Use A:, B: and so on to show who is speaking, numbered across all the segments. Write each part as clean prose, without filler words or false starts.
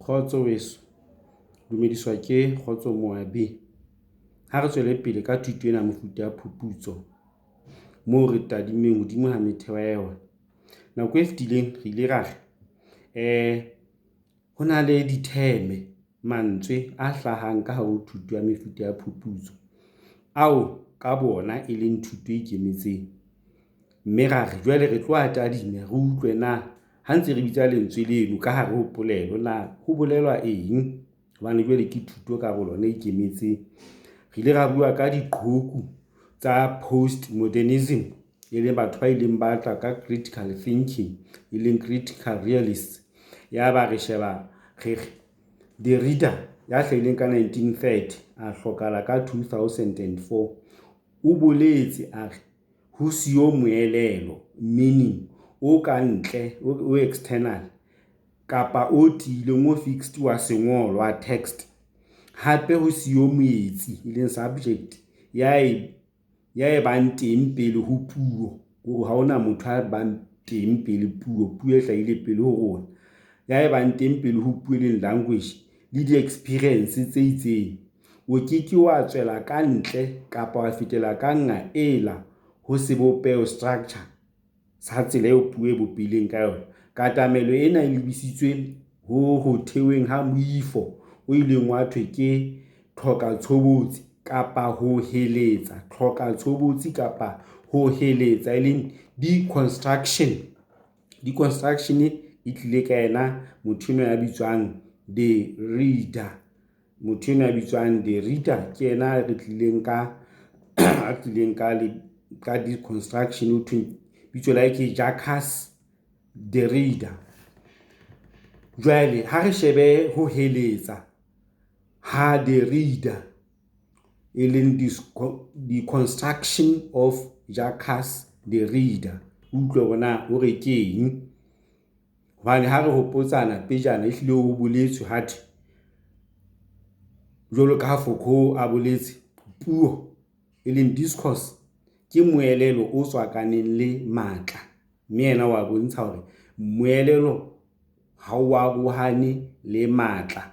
A: Kgotso weso, dumediswa ke Kgotso Moabi. Ha re tswele pele ka thuto ena mofuta ya phuputso moo re tadimeng hodimo ha metheo ya yona. Nako e fetileng re ile ra ho na le ditheme mantswe a hlahang ka hare ho thuto ya mefuta ya phuputso ao ka bona e leng thuto e ikemetseng. Mme ra re jwale re tlo tadime re utlwe na ha ntse re bitsa lentswe leno ka hare ho polelo na ho bolelwa eng, hobane jwale ke thuto ka bolona e ikemetseng. Re ile ra bua ka diqhoku tsa post-modernism, e leng batho ba ileng ba tla ka critical thinking, e leng critical realist. Ya ba re sheba Derrida ya hlahileng ka 1930 a hlokahala ka 2004, o boletse a re ho siyo moelelo, meaning o ka ntle o external kapa o tiileng o fixed wa sengolo wa text. Hape ho siyo moetsi, e leng subject ya e bang teng pele ho puo, hore ha hona motho a bang teng pele puo e hlahile pele ho rona, ya e bang teng pele ho puo, e leng language, le di-experience tse itseng. O ke wa tswela ka ntle kapa wa fetela ka ngaela ho sebopeho, structure sa tsela eo puo e bopileng ka yona. Katamelo ena e lebisitswe ho theweng ha moifo o ileng wa thwe ke tlhoka-tshobotsi kapa ho heletsa, tlhoka-tshobotsi kapa ho heletsa, e leng deconstruction. Deconstruction e tlile ka yena motho enwa ya bitswang Derrida. Motho enwa ya bitswang Derrida ke yena re tlileng ka deconstruction, o thwe bitso la ke Jacques Derrida. Jwale ha re shebe ho heletsa ha Derrida, e leng deconstruction of Jacques Derrida, utlwe bona o re ke eng. Hobane ha re hopotsana pejana ehlile o boletswe hathe jwalo ka Foucault a boletse, puo e leng discourse ke moelelo o tswakaneng le matla. Mme yena wa bontsha hore moelelo ha o arohane le matla,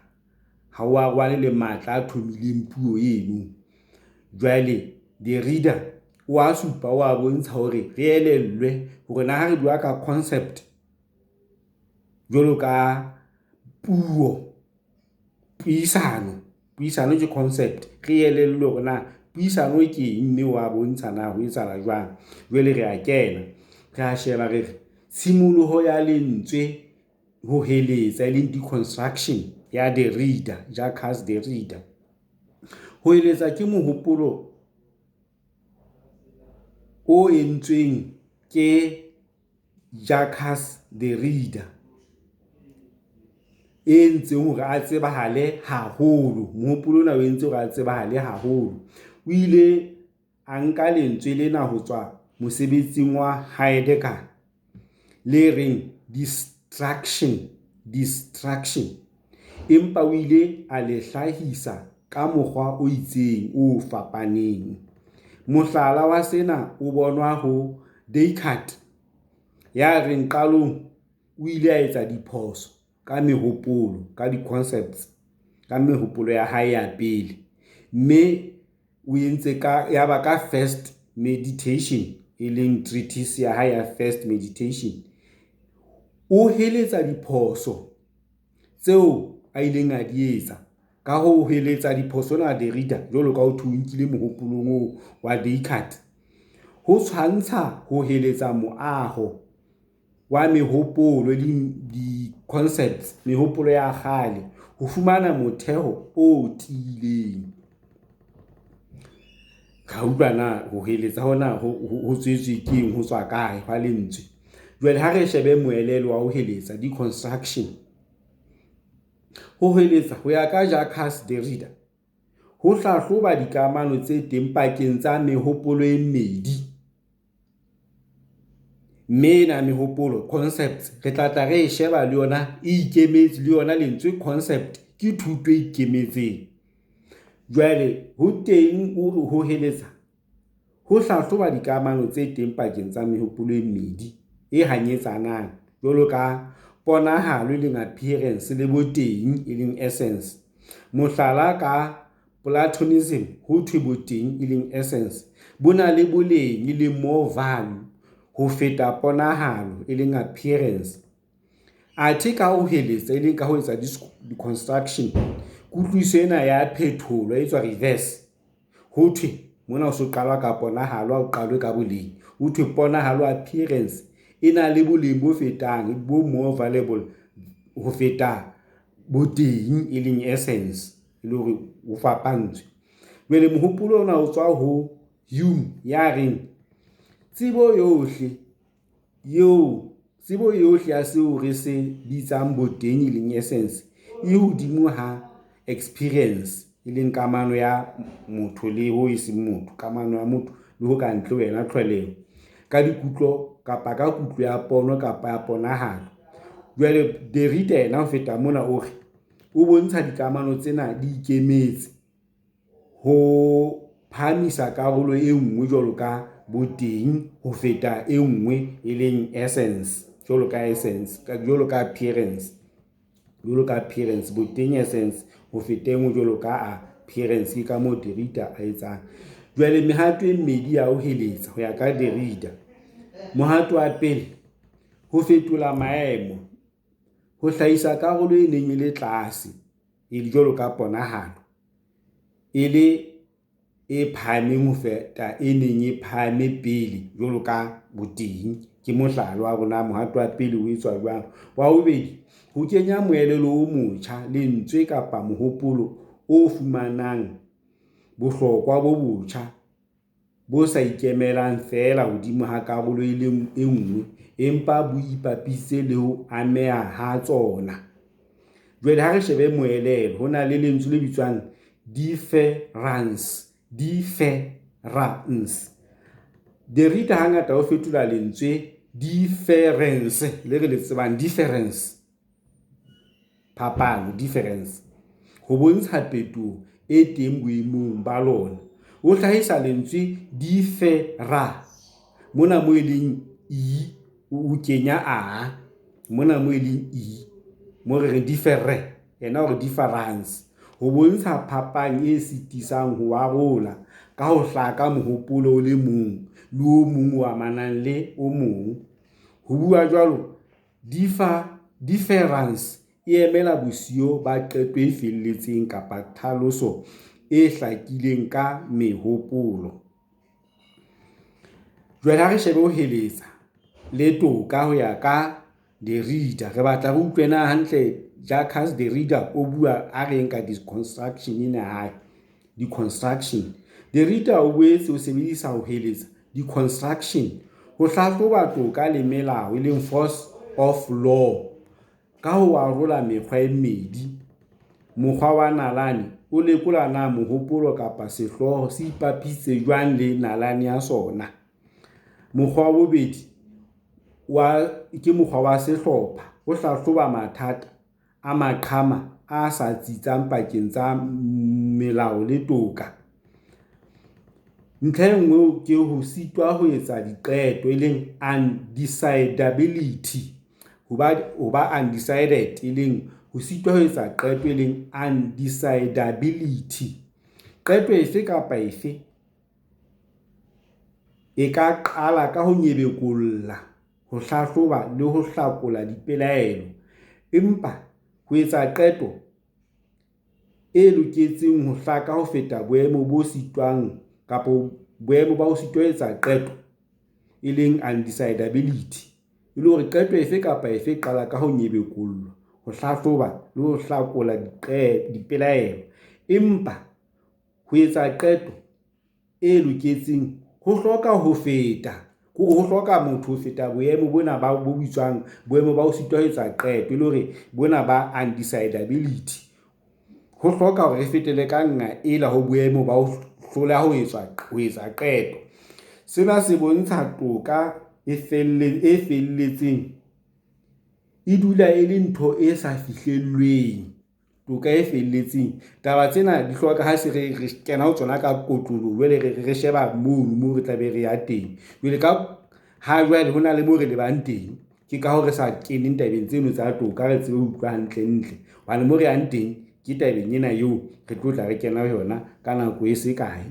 A: ha o arohane le matla a thomileng puo eno. Jwale Derrida o a supa o a bontsha hore re elellwe hore na ha re bua ka concept jwalo ka puisano ke concept, re elellwe hore na puisano ke eng, mme wa bontsha na ho etsahala jwang. Jwale re a kena re a sheba re tshimoloho ya lentswe ho heletsa, e leng deconstruction ya Derrida, Jacques Derrida. Ho heletsa ke mohopolo o entsweng ke Jacques Derrida, e entseng hore a tsebahale haholo. Mohopolo ona o entse hore a tsebahale haholo. O ile a nka lentswe lena ho tswa mosebetsing wa Heidegger le reng distraction, empa o ile a le hlahisa ka mokgwa o itseng o fapaneng. Mohlala wa sena o bonwa ho Descartes, ya reng qalong o ile a etsa diphoso ka mehopolo, ka di-concepts, ka mehopolo ya hae ya pele. Mme o entse yaba ka first meditation, e leng treatise ya hae ya first meditation, o heletsa diphoso tseo a ileng a di etsa. Ka ho heletsa diphoso na Derrida, jwalo ka ho thwe o nkile mohopolong oo wa Descartes, ho tshwantsha ho heletsa moaho wa mehopolo, e leng di-concepts, mehopolo ya kgale, ho fumana motheo o tiileng. Ra utlwa na ho heletsa hona ho tswetswe keng, ho tswa kae hwa lentswe. Jwale ha re shebe moelelo wa ho heletsa, deconstruction. Ho heletsa ho ya ka Jacques Derrida ho hlahloba dikamano tse teng pakeng tsa mehopolo e mmedi. Mme ena mehopolo, concepts, re tla re sheba le yona e ikemetse, le yona lentswe concept ke thuto e ikemetseng. Jwale ho teng ho heletsa ho hlahloba dikamano tse teng pakeng tsa mehopolo e mmedi e hanyetsanang, jwalo ka ponahalo e leng appearance le boteng e leng essence. Mohlala ka Platonism ho thwe boteng e leng essence bo na le boleng e leng more value ho feta ponahalo e leng appearance. Athe ka ho heletsa e leng ka ho etsa deconstruction, kutlwiso ena ya phetholwa e tswa reverse. Ho thwe mona o so qalwa ka ponahalo, o qalwe ka boleng. Ho thwe ponahalo appearance e na le boleng bo fetang, bo more valuable ho feta boteng e leng essence, e le hore ho fapantswe. Jwale mohopolo ona o tswa ho Hume ya reng tsebo yohle ya seo re se bitsang boteng e leng essence e hodimo ha experience, e leng kamano ya motho le ho e seng motho, kamano ya motho le ho ka ntle wena tlholeho ka dikutlo kapa ka kutlo ya pono kapa ya ponahalo. Jwale Derrida yena ho feta mona o re o bontsha dikamano tsena di ikemetse ho phamisa karolo e nngwe jwalo ka boteng ho feta e nngwe e leng essence, jwalo ka essence, jwalo ka appearance, boteng essence ho feta e nngwe jwalo ka appearance, ka moo Derrida a etsang. Jwale mehato e mmedi ya ho heletsa ho ya ka Derrida. Mohato wa pele, ho fetola maemo, ho hlahisa karolo e neng e le tlase e jwalo ka ponahalo e le e phahameng ho feta e neng e phahame pele jwalo ka boteng. Ke mohlala wa rona mohato wa pele o etswa jwang. Wa bobedi, ho kenya moelelo o motjha, lentswe kapa mohopolo o fumanang bohlokwa bo botjha bo sa ikemelang fela hodimo ha karolo e leng e nngwe, empa bo ipapisitse le ho ameha ha tsona. Jwale ha re shebe moelelo, ho na le lentswe le bitswang difference. Derrida hangata o fetola lentswe difference le re le tsebang difference, phapano, difference, ho bontsha phetoho e teng boemong ba lona. O hlahisa lentswe differa mona mo e leng e, o kenya a mona mo e leng e, mo re differe yena hore difference, ho bontsha phapang e sitisang ho arola ka ho hlaka mohopolo o le mong le o mong o amanang le o mong. Ho bua jwalo, difference e emela bosio ba qeto e felletseng kapa tlhaloso e hlakileng ka mehopolo. Jwale ha re shebe ho heletsa le toka ho ya ka Derrida, re batla re utlwe na hantle Jacques Derrida o bua a reng ka deconstruction ena hae. Deconstruction, Derrida o boetse o sebedisa ho heletsa deconstruction ho hlahloba toka le melao, e leng force of law, ka ho arola mekgwa e mmedi. Mokgwa wa nalane o lekola na mohopolo kapa sehloho se ipapisitse jwang le nalane ya sona. Mokgwa wa bobedi ke mokgwa wa sehlopha, o hlahloba mathata a maqhama a sa tsitsang pakeng tsa melao le toka. Ntlha e nngwe ke ho sitwa ho etsa diqeto, e leng undecidability, ho ba undecided, e leng ho sitwa ho etsa qeto, e leng undecidability. Qeto efe kapa efe e ka qala ka ho nyebekolla, ho hlahloba le ho hlakola dipelaelo, empa ho etsa qeto e loketseng ho hlaka ho feta boemo bo sitwang kapa boemo ba ho sitwa etsa qeto, e leng undecidability, e le hore qeto efe kapa efe qala ka ho nyebekollwa, ho hlahloba le ho hlakola dipelaelo, empa ho etsa qeto e loketseng ho hloka motho ho feta boemo bona ba bo bitswang boemo ba ho sitwa ho etsa qeto, e le hore bona ba undecidability. Ho hloka hore re fetele ka nqa ela ho boemo ba ho hloleha ho etsa qeto. Sena se bontsha toka e felletseng e dula e le ntho e sa fihlellweng. Toka e felletseng, taba tsena di hloka ha se re kena ho tsona ka kotlolo, jwale re sheba moo re tla be re ya teng. Jwale ka ha jwale ho na le moo re lebang teng, ke ka ho re sa keneng tabeng tseno tsa toka re tsebe ho utlwa hantle hobane mo re yang teng ke tabeng ena eo re tlo tla re kena yona ka nako e se kae.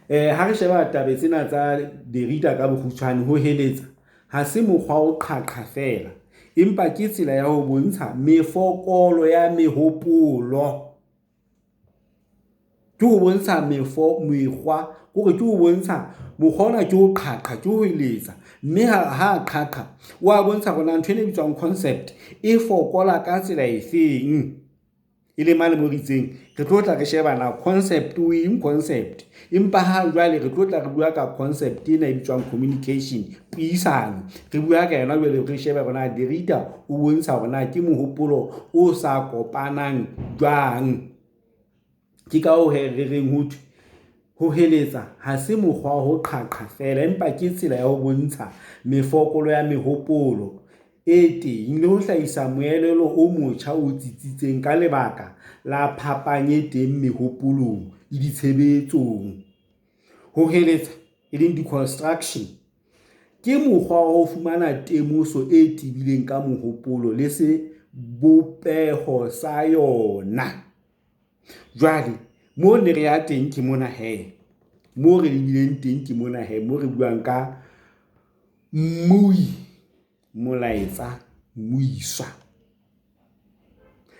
A: Ha re sheba tabe tsena tsa di-reader ka bokgutshwane, ho heletsa ha se mokgwa o qhaqha fela, empa ke tsela ya ho bontsha mefokolo ya mehopolo, ke ho bontsha mekgwa hore ke ho bontsha mokgwa ona ke ho qhaqha, ke ho heletsa, mme ha qhaqha wa bontsha hore ntho ena e bitswang concept e fokola ka tsela efeng. E le mane mo re itseng re tlo tla re shebana concept concept, empa ha jwale re tlo tla re bua ka concept ena e bitswang communication, puisano. Re bua ka yona jwale re shebe bona di-reader o bontsha hore na ke mohopolo o sa kopanang jwang. Ke ka ho re reng ho heletsa ha se mokgwa ho qhaqha fela, empa ke tsela ya ho bontsha mefokolo ya mehopolo e teng le ho hlahisa moelelo o motjha o tsitsitseng ka lebaka la phapang e teng mehopolong le ditshebetsong. Ho heletsa e leng deconstruction ke mokgwa wa ho fumana temoso e tebileng ka mohopolo le se bopeho sa yona. Jwale mo ne re ya teng ke mona mo re lebileng teng ke mona mo re buang ka molaetsa mmuiswa.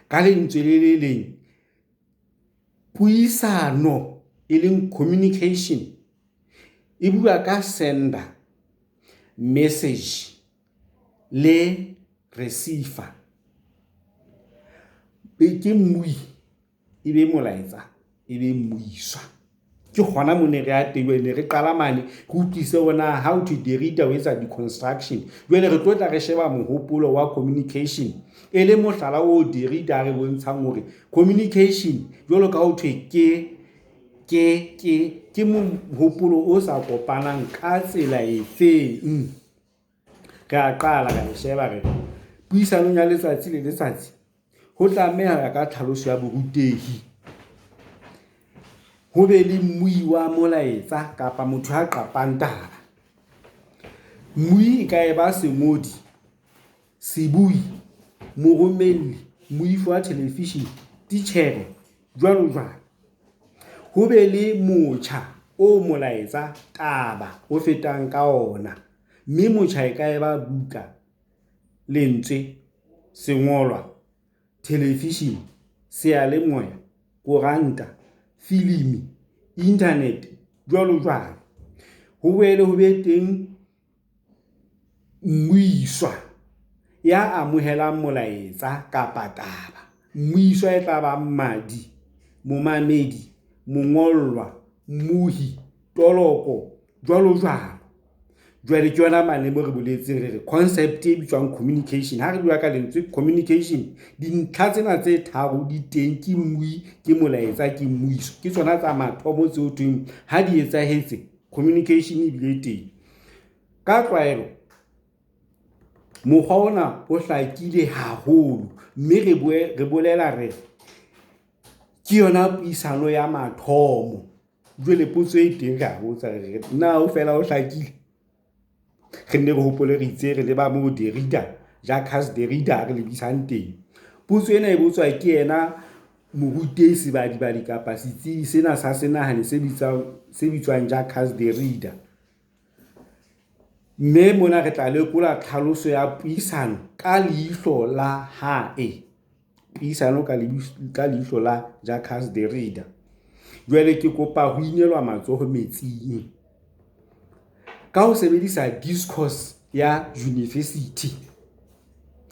A: Ka lentswe le leng, puisano e leng communication e bua ka sender, message le receiver. Ke mmui e be molaetsa e be mmuiswa. Ke gona mo ne re ya teng ne re qala mane go utlwise bona how to di-reader o etsa deconstruction. Jwale re tlo tla re sheba mohopolo wa communication e le mohlala o di-reader re bontshang hore communication jwalo ka ho thwe ke mohopolo o sa kopanang ka tsela efeng. Re a qala ka sheba re puisanong ya letsatsi le letsatsi ho tlameha ya ka tlhaloso ya borutehi, ho be le mmui wa molaetsa kapa motho a qapang taba. Mmui e ka eba sengodi, sebui, moromeli, moifi wa television, titjhere, jwalo. Ho be le motjha o molaetsa taba o fetang ka ona, mme motjha e ka eba buka, lentswe, sengolwa, television, seyalemoya, koranta, filimi, internet, jwalo. Ho boele ho be teng mmuiswa ya amohelang molaetsa kapa taba. Mmuiswa e tla ba mmadi, momamedi, mongolwa, mmuhi, toloko, jwalo. Jwale ke yona mane mo re boletseng re concept e bitswang communication. Ha re bua ka lentswe communication, dintlha tsena tse tharo di teng, ke mmui, ke molaetsa, ke mmuiso, ke tsona tsa mathomo tseo thweng ha di etsahetse communication e bile teng. Ka tlwaelo mokgwa ona o hlakile haholo, mme re bolela re ke yona puisano ya mathomo. Jwale potso e teng ka botsa re na o fela o hlakile. Re nne re hopole re itse re leba mo di-reader Jacques Derrida re lebisang teng. Potso ena e botswa ke yena morutisi badibadi kapa setsebi sena sa senahane se bitswang Jacques Derrida. Mme mona re tla lekola tlhaloso ya puisano ka leihlo la hae. Puisano ka leihlo la Jacques Derrida. Jwale ke kopa ho inelwa matsoho metsing. Ka ho sebedisa discourse ya university,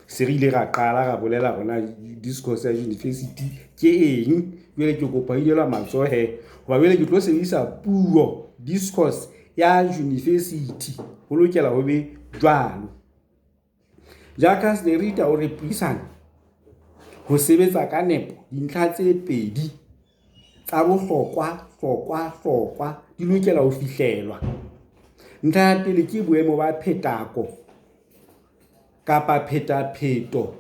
A: se re ile ra qala ra bolela rona discourse ya university ke eng. Jwale ke kopa ho inelwa matsoho hoba jwale ke tlo sebedisa puo discourse ya university, ho lokela ho be jwalo. Jacques Derrida o re puisano ho sebetsa ka nepo dintlha tse pedi tsa bohlokwa di lokela ho fihlelwa. Ntlha ya pele ke boemo ba phetako kapa phetapheto,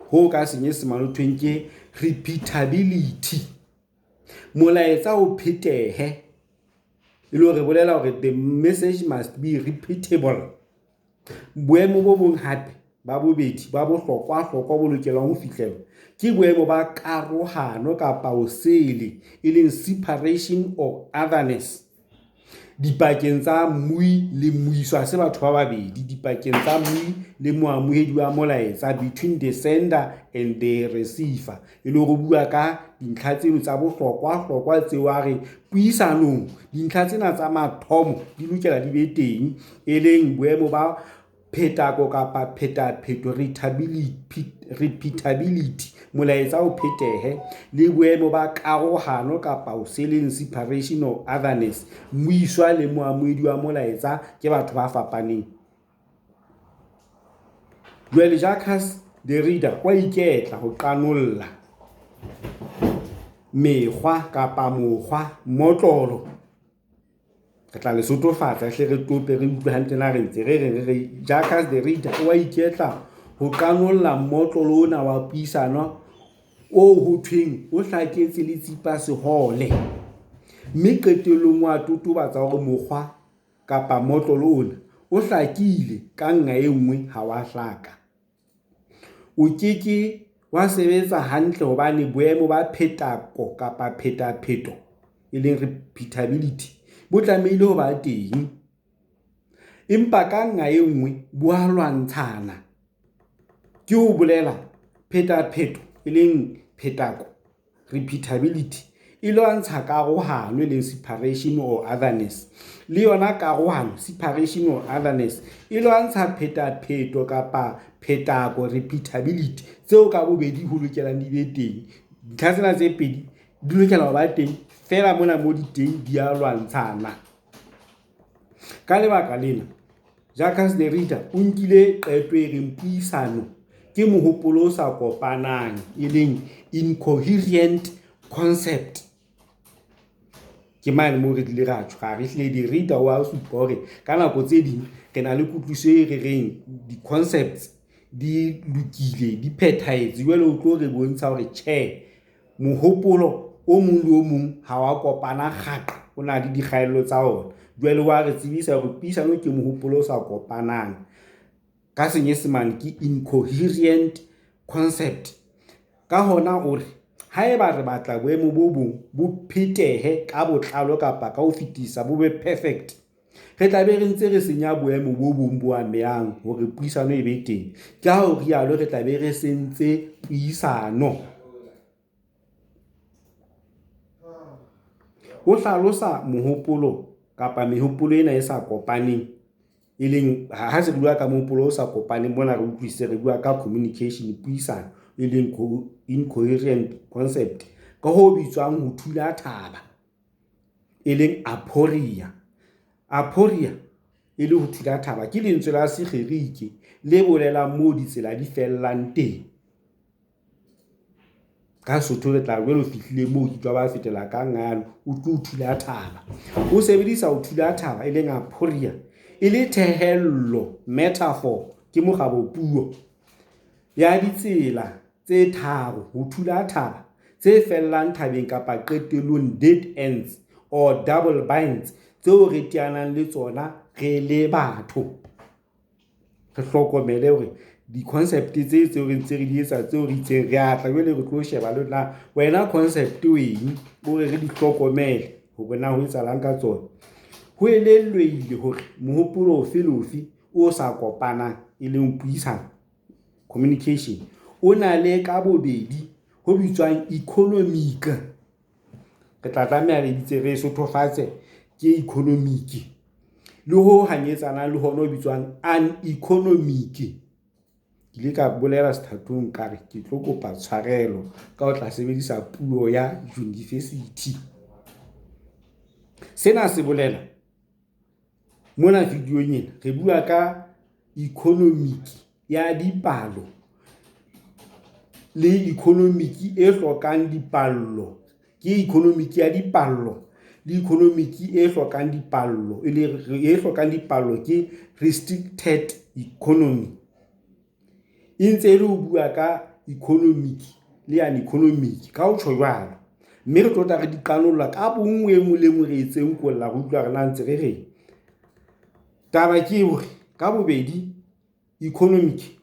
A: ho ka senyesemane ho thweng ke repeatability. Molaetsa o phetehe e le hore bolela hore the message must be repeatable. boemo bo bong hape ba bobedi ba bohlokwa bo lokelang ho fihlelwa ke boemo ba karohano kapa ho sele, e leng separation or otherness, dipakeng tsa mmui le mmuiswa se batho ba babedi, dipakeng tsa mmui le moamohedi wa molaetsa, between the sender and the receiver. E le go bua ka dintlha tseno tsa bohlokwa tseo a re puisanong dintlha tsena tsa mathomo di lokela di be teng, e leng boemo ba phetako kapa repeatability, molaetsa o phetehe, le boemo ba karohano kapa ho seleng, separation or otherness, mmuiswa le moamohedi wa molaetsa ke batho ba fapaneng. Jwale Jacques Derrida wa iketla ho qanolla mekgwa kapa mokgwa motlolo, re tla le sotofatsa hle re tope re utlwe hantle na re ntse re Jacques Derrida wa iketla ho qanolla motlolo ona wa puisano o ho thweng o hlaketse le tsipa sehole, mme qetellong wa totobatsa hore mokgwa kapa motlolo ona o hlakile ka nqa e nngwe ha wa hlaka. O keke wa sebetsa hantle hobane boemo ba phetako kapa phetapheto, e leng repeatability, bo tlamehile ho ba teng, empa ka nqa e nngwe bo a lwantshana. Ke ho bolela phetapheto, e leng phetako, repeatability, e lwantsha karohano, e leng separation or otherness, le yona karohano, separation or otherness, e lwantsha phetapheto kapa phetako, repeatability, tseo ka bobedi ho lokelang di be teng. Dintlha tsena tse pedi di lokela ho ba teng, fela mona mo di teng di a lwantshana. Ka lebaka lena Jacques Derrida o nkile qeto e reng puisano ke mohopolo o sa kopanang, e leng incoherent concept. Ke mane mo re dile ra tshwa re hlile Derrida wa supa hore ka nako tse ding re na le kutlwiso e re reng di-concepts di lokile, di phethahetse, jwale o tlo re bontsha hore tjhe, mohopolo o mong le o mong ha wa kopana kgaqa, o na le dikgaello tsa ona. Jwale wa re tsebisa hore puisano ke mohopolo o sa kopanang, ka Senyesemane ke incoherent concept. Ka hona o re haeba re batla boemo bo bong bo phetehe ka botlalo kapa ka ho fetisa bo be perfect, re tla be re ntse re senya boemo bo bong bo amehang hore puisano e be teng. Ka ho rialo re tla be re sentse puisano. Ho hlalosa mohopolo kapa mehopolo ena e sa kopaneng, e leng ha se bua ka mohopolo o sa kopaneng mona re utlwisise re bua ka communication, puisano, e leng incoherent concept, ka ho bitswang ho thula thaba, e leng aporia. Aporia e le ho thula thaba ke lentswe la sekgerike le bolelang moo ditsela di fellang teng. Ka Sotho re tla re lo fihlile moo ke twa ba fetela ka ngalo o tlo thula thaba. O sebedisa ho thula thaba, e leng aporia, e le thehello, metaphor, ke mokgabo puo ya ditsela tse tharo ho thula thaba tse fellang thabeng kapa qetellong, dead ends or double binds, tseo re teanang le tsona re le batho. Re hlokomele hore di-concept tseo re ntse re di etsa, tseo re itseng re atla jwale re tlo sheba le na wena concept o eng, o re di hlokomele ho bona ho etsahalang ka tsona. Ho elellwile hore mohopolo ofe le ofe o sa kopanang, e leng puisano, communication, o na le ka bobedi ho bitswang economic. Re tla tlameha re ditse re sothofatse ke economic, le ho hanyetsana le hona ho bitswang uneconomic. Ke ile ka bolela sethathong ka re ke tlo kopa tshwarelo ka ho tla sebedisa puo ya university. Sena se bolela mona videong ena re bua ka economic ya dipalo le economic e hlokang dipallo, ke economic ya dipallo le economic e hlokang dipallo, e hlokang dipallo ke restricted economy. E ntse re ho bua ka economic le uneconomic ka ho tjho jwalo, mme re tlo tla re di qanolla ka bonngwe mo le mo re etseng kolla re utlwa re na ntse re reng. Taba ke hore ka bobedi economic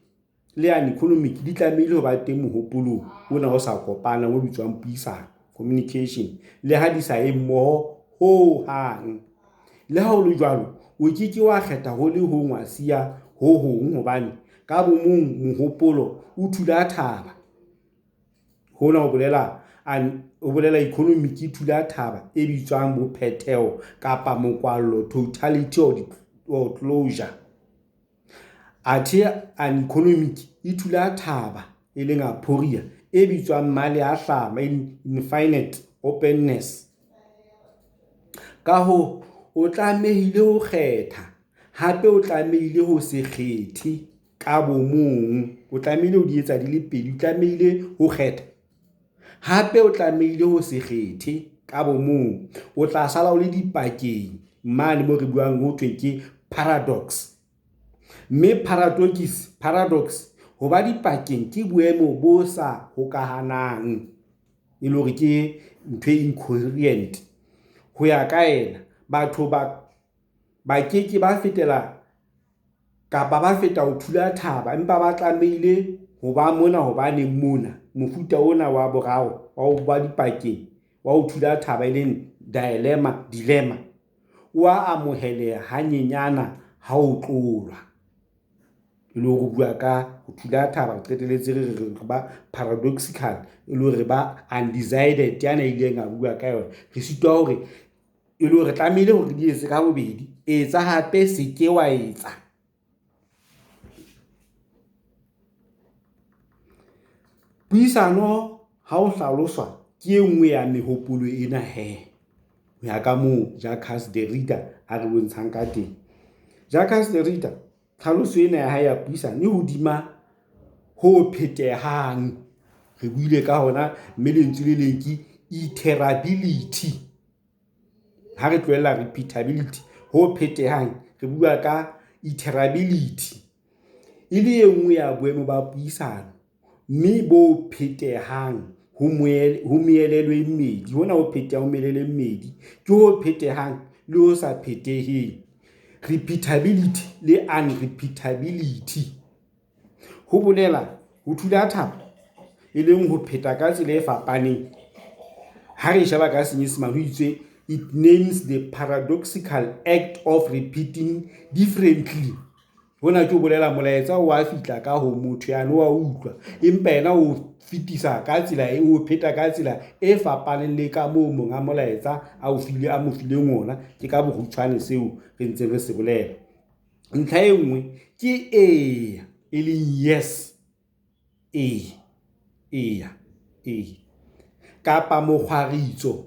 A: le uneconomic di tlamehile ho ba teng mohopolong ona o sa kopana o bitswang puisano, communication, le ha di sa e mmoho ho hang. Le ha o le jwalo o keke wa kgetha ho le ho ngwasia ho hong hobane ka bomong mohopolo o thula thaba. Hona o bolela economic e thula thaba e bitswang bophetheho kapa mokwallo, totality or closure. Athe uneconomic e thula thaba e leng aporia e bitswang male a hlama, infinite openness. Ka ho o tlamehile ho kgetha, hape o tlamehile ho se kgethe ka bomong. O tlamehile ho di etsa di le pedi, o tlamehile ho kgetha, hape o tlamehile ho se kgethe ka bomong. O tla sala o le dipakeng mane mo re buang ho thwe ke paradox. Mme paradox ho ba dipakeng ke boemo bo sa hokahanang, e le hore ke ntho incoherent. Ho ya ka ena batho ba keke ba fetela kapa ba feta ho thula thaba, empa ba tlamehile ho ba mona hobane mona mofuta ona wa boraro wa ho ba dipakeng wa ho thula thaba e leng dilemma wa amoheleha hanyenyana ha o tlolwa. E le hore o bua ka ho thula thaba, re qeteletse re ba paradoxical, e le hore ba undecided yana ileng a bua ka yona. Re sitwa hore e le hore tlamehile hore di etse ka bobedi, etsa hape se ke wa etsa. Puisano ha o hlaloswa ke e nngwe ya mehopolo ena he, ho ya ka moo Jacques Derrida a re bontshang ka teng. Jacques Derrida tlhaloso ena ya hae ya puisano e hodima ho phethehang. Re buile ka hona mme lentswe le leng ke iterability. Ha re tlohella repeatability, ho phethehang re bua ka iterability. E le e nngwe ya boemo ba puisano, mme bo phethehang ho meelelo e mmedi. Hona ho phethehang ho meelelo e mmedi ke ho phethehang le ho sa phetheheng, repeatability le unrepeatability. Ho bolela ho thula thaba e leng ho phetha ka tsela e fapaneng. Ha re sheba ka Senyesemane ho itswe it names the paradoxical act of repeating differently. Hona ke ho bolela molaetsa wa fihla ka ho motho yana wa utlwa, empa yena o fitisa ka tsela e o pheta ka tsela e fapaneng le ka moo monga molaetsa a mo fileng ona. Ke ka bokgutshwane seo re ntse re se bolela. Ntlha e nngwe ke eya, e leng yes, eya, kapa mokgwaritso.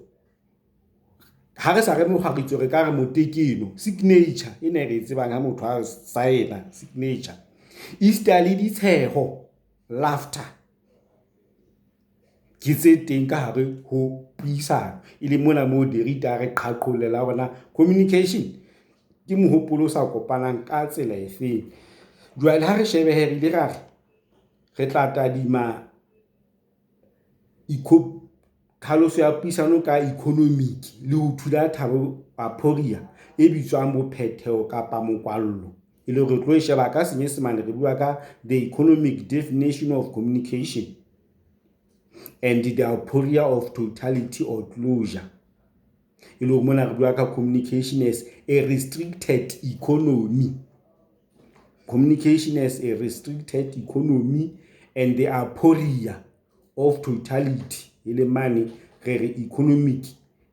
A: Ha re sa re mokgwaritso re ka re motekeno, signature ena re tsebang ha motho a sign-a signature. Easter le ditsheho, laughter, ke tse teng ka hare ho puisano. E le mona moo Derrida re qhaqhollela hore communication ke mohopolo o sa kopanang ka tsela efeng. Jwale ha re shebehile re tla tadima tlhaloso ya puisano ka economic le ho thula thabo, aporia e bitswang bophetheho kapa mokwallo. E le hore re tlo e sheba ka Senyesemane re bua ka the economic definition of communication and the aporia of totality or closure. E le hore mona re bua ka communication as a restricted economy. Communication as a restricted economy and the aporia of totality, e le mane re re economic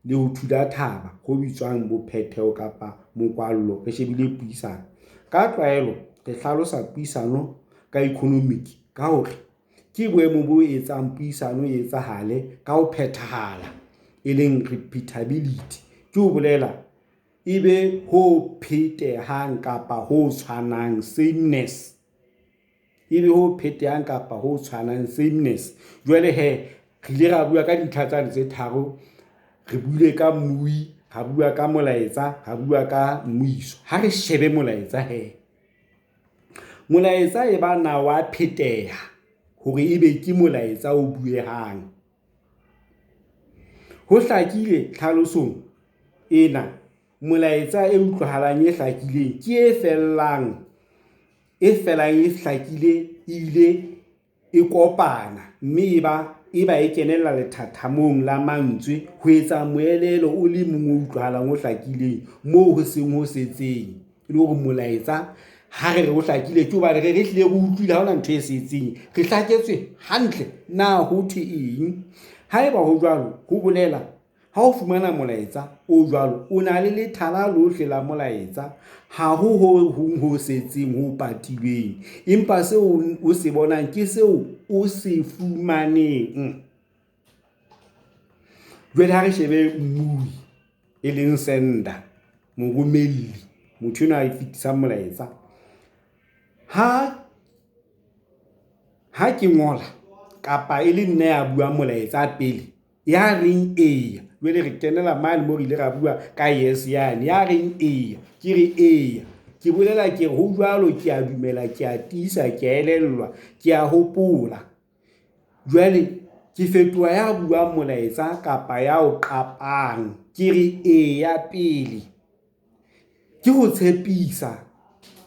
A: le ho thula thaba ho bitswang bophetheho kapa mokwallo. Re shebile puisano ka tlwaelo, re hlalosa puisano ka economic ka hore ke boemo bo etsang puisano e etsahale ka ho phethahala, e leng repeatability. Ke ho bolela ebe ho phethehang kapa ho tshwanang, sameness. Ebe ho phethehang kapa ho tshwanang, sameness. Jwale he re ile ra bua ka dintlha tse tharo. Re buile ka mmui, ra bua ka molaetsa, ra bua ka mmuiso. Ha re shebe molaetsa he, molaetsa e ba na wa pheteha hore ebe ke molaetsa o buehang. Ho hlakile tlhalosong ena, molaetsa e utlwahalang e hlakileng ke e fellang e felang e hlakile ile e kopana mme e ba e kenella lethathamong la mantswe ho etsa moelelo o le mong o utlwahalang o hlakileng moo ho seng ho setseng le hore molaetsa ha re ho hlakile ke ba re hlile go utlwile ha ona ntho e setseng re hlaketswe hantle na ho the eng ha eba ho jwalo ho bolela ha o fumana molaetsa o jwalo o na le lethala lohle la molaetsa ha ho setseng ho patilweng empa seo o se bonang ke seo o se fumaneng. Jwale ha re shebe mmui e leng sender moromeli motho enwa a fetisa molaetsa ha ke ngola kapa e le nna ya bua molaetsa pele ya reng eya jwale re kenela mane mo re ile ra bua ka yes yane ya reng eya ke re eya ke bolela ke ho jwalo ke a dumela ke a tiisa ke a elellwa ke a hopola jwale ke fetoha ya bua molaetsa kapa ya o qapang ke re eya pele ke ho tshepisa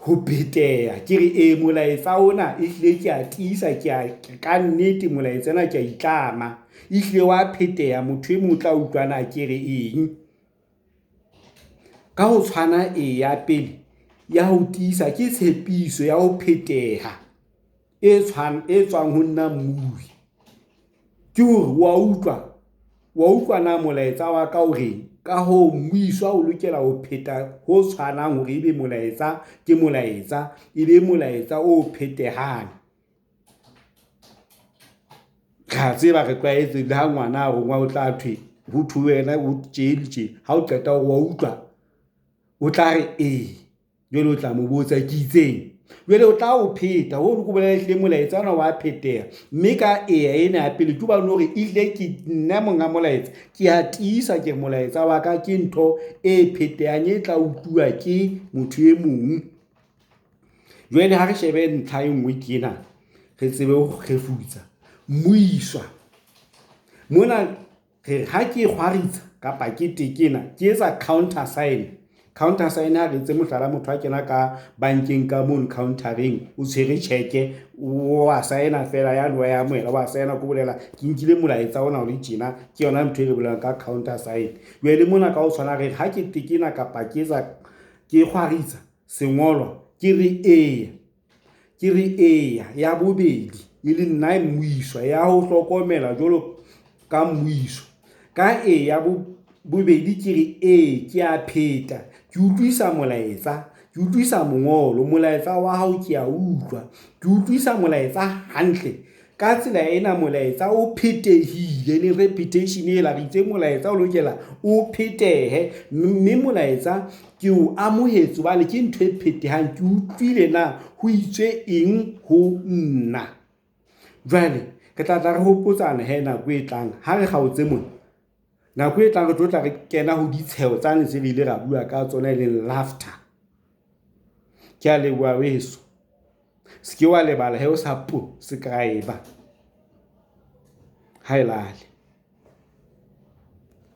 A: ho beteya ke re molaetsa ona e hlile ke a tiisa ke a ka nnete molaetsa ona ke a itlama e hlile wa pheteya motho e mong tla utlwana ke re eng ka ho tshwana ya pele ya ho tiisa ke tshepiso ya ho pheteha e tswang ho nna mmui ke hore wa utlwa na molaetsa wa ka o reng ka ho mmuiswa o lokela ho pheta ho tshwanang hore ebe molaetsa ke molaetsa ebe molaetsa o phetehang ga tseba re tlwaetse le ha ngwana a rongwa o tla thwe ho thu wena o tje ha o qeta wa utlwa o tla re jwale o tla mo botsa ke itseng jwale o tla o pheta ho re ko bolela molaetsa ona wa pheteha mme ka ena ya pele ke ba hore ile ke nna monga molaetsa ke a tiisa ke molaetsa wa ka ke ntho e phetehang e tla utlwa ke motho e mong. Jwale ha re shebe ntlha e nngwe ke ena re tsebe ho kgefutsa mmuiswa mona re ha ke kgwaritsa kapa ke tekena ke etsa counter sign ha re tse mohlala motho a kena ka bankeng ka mono countereng o tshwere cheque wa signa fela ya loya ya moela wa signa go bolela ke nkile molaetsa ona o le tjena ke yona ntho e re bolelang ka counter sign. Jwale mona ka o tshwana re ha ke tekena kapa ke kgwaritsa sengolwa ke re eya ya bobedi e le nna mmuiswa ya ho hlokomela jwalo ka mmuiswa ka ya bobedi ke re ke a pheta ke utlwisa molaetsa ke utlwisa mongolo molaetsa wa hao ke a utlwa ke utlwisa molaetsa hantle ka tsela ena molaetsa o phethehile le repetition e la re itse molaetsa o lokela o phetehe mme molaetsa ke o amohetse bale ke ntho e phethehang ke utlwile na ho itswe eng ho nna. Jwale ke tla re hopotsana he nako e tlang ha re kgaotse mona nako e tlang re tla re kena ho ditsheo tsane se re ile ra bua ka tsona e leng laughter. Ke a leboha weso se ke wa lebala he o sa subscribe ha elale.